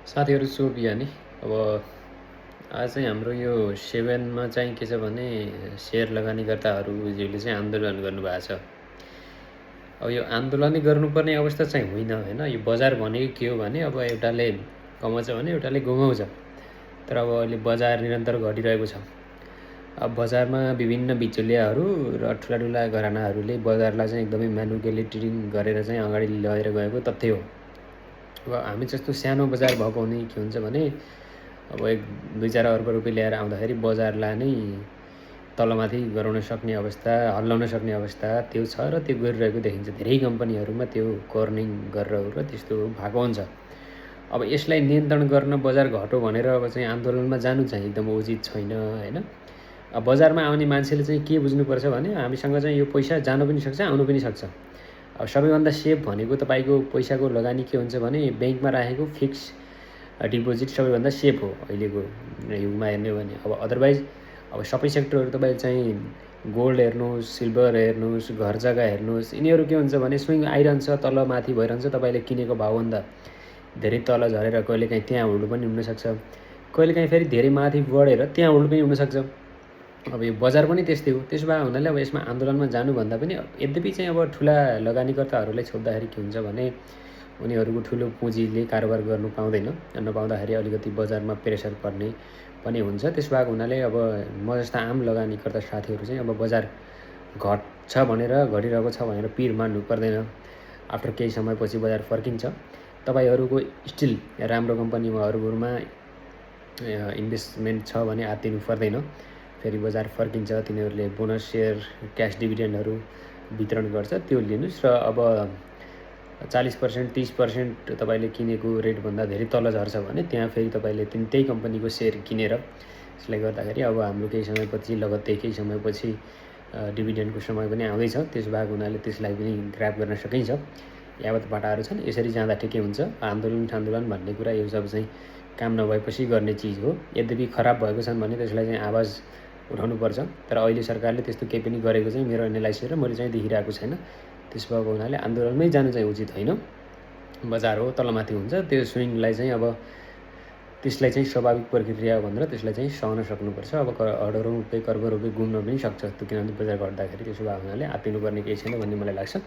साथीहरू शुभ बिहानी। अब आज चाहिँ हाम्रो यो सेभेनमा चाहिँ के छ भने सेयर लगानीकर्ताहरूले चाहिँ आन्दोलन गर्नुभएको छ। अब यो आन्दोलनै गर्नुपर्ने अवस्था चाहिँ होइन होइन। यो बजार भनेको के हो भने अब एउटाले कमाउँछ भने एउटाले गुमाउँछ। तर अब अहिले बजार निरन्तर घटिरहेको छ। अब बजारमा विभिन्न बिचौलियाहरू र ठुला घरानाहरूले बजारलाई चाहिँ एकदमै म्यानुपुलेटिङ गरेर चाहिँ अगाडि लिएर गएको तथ्य हो। अब हामी जस्तो सानो बजार भएको हुने के हुन्छ भने अब 1-2 अर्ब रुपियाँ ल्याएर आउँदाखेरि बजारलाई नै तलमाथि गराउन सक्ने अवस्था, हल्लाउन सक्ने अवस्था त्यो छ र त्यो गरिरहेको देखिन्छ। धेरै कम्पनीहरूमा त्यो कर्निङ गरेर र त्यस्तो भएको हुन्छ। अब यसलाई नियन्त्रण गर्न बजार घट्यो भनेर अब चाहिँ आन्दोलनमा जानु चाहिँ एकदम उचित छैन होइन। अब बजारमा आउने मान्छेले चाहिँ के बुझ्नुपर्छ भने हामीसँग चाहिँ यो पैसा जानु पनि सक्छ, आउनु पनि सक्छ। अब सबैभन्दा सेफ भनेको तपाईँको पैसाको लगानी के हुन्छ भने ब्याङ्कमा राखेको फिक्स डिपोजिट सबैभन्दा सेफ हो अहिलेको युगमा हेर्ने हो भने। अब अदरवाइज अब सबै सेक्टरहरू तपाईँ चाहिँ गोल्ड हेर्नुहोस्, सिल्भर हेर्नुहोस्, घर जग्गा हेर्नुहोस्, यिनीहरू के हुन्छ भने स्विङ आइरहन्छ, तल माथि भइरहन्छ। तपाईँले किनेको भावभन्दा धेरै तल झरेर कहिलेकाहीँ त्यहाँ होल्ड पनि हुनसक्छ, कहिलेकाहीँ फेरि धेरै माथि बढेर त्यहाँ होल्ड पनि हुनसक्छ। अब यो बजार पनि त्यस्तै हो। त्यसो भए हुनाले अब यसमा आन्दोलनमा जानुभन्दा पनि यद्यपि चाहिँ अब ठुला लगानीकर्ताहरूलाई छोड्दाखेरि के हुन्छ भने उनीहरूको ठुलो पुँजीले कारोबार गर्नु पाउँदैन, नपाउँदाखेरि अलिकति बजारमा प्रेसर पर्ने पनि हुन्छ। त्यस भएको हुनाले अब म जस्ता आम लगानीकर्ता साथीहरू चाहिँ अब बजार घट्छ भनेर घटिरहेको छ भनेर पिर मान्नु पर्दैन। आफ्टर केही समयपछि बजार फर्किन्छ। तपाईँहरूको स्टिल राम्रो कम्पनीहरूमा इन्भेस्टमेन्ट छ भने आत्तिनु पर्दैन। फेरि बजार फर्किन्छ, तिनीहरूले बोनस सेयर, क्यास डिभिडेन्डहरू वितरण गर्छ, त्यो लिनुहोस्। र अब 40% 30% तपाईँले किनेको रेटभन्दा धेरै तल झर्छ भने त्यहाँ फेरि तपाईँले त्यही कम्पनीको सेयर किनेर यसले गर्दाखेरि अब हाम्रो केही समयपछि लगत्तै केही समयपछि डिभिडेन्डको समय पनि आउँदैछ। त्यसो भएको हुनाले त्यसलाई पनि ग्राब गर्न सकिन्छ। यावत बाटाहरू छन्, यसरी जाँदा ठिकै हुन्छ। आन्दोलन भन्ने कुरा यो सब चाहिँ काम नभएपछि गर्ने चिज हो। यद्यपि खराब भएको छन् भने त्यसलाई चाहिँ आवाज उठाउनुपर्छ। तर अहिले सरकारले त्यस्तो केही पनि गरेको चाहिँ मेरो एनालाइसिस र मैले चाहिँ देखिरहेको छैन। त्यस भएको हुनाले आन्दोलनमै जानु चाहिँ उचित होइन। बजार हो, तलमाथि हुन्छ, त्यो स्विङलाई चाहिँ अब त्यसलाई चाहिँ स्वाभाविक प्रक्रिया भनेर त्यसलाई चाहिँ सहन सक्नुपर्छ। अब अर्बौँ रुपियाँ कर्ब रुपियाँ गुम्न पनि सक्छ त्यो, किनभने बजार घट्दाखेरि। त्यसो भएको हुनाले आत्तिनुपर्ने केही छैन भन्ने मलाई लाग्छ।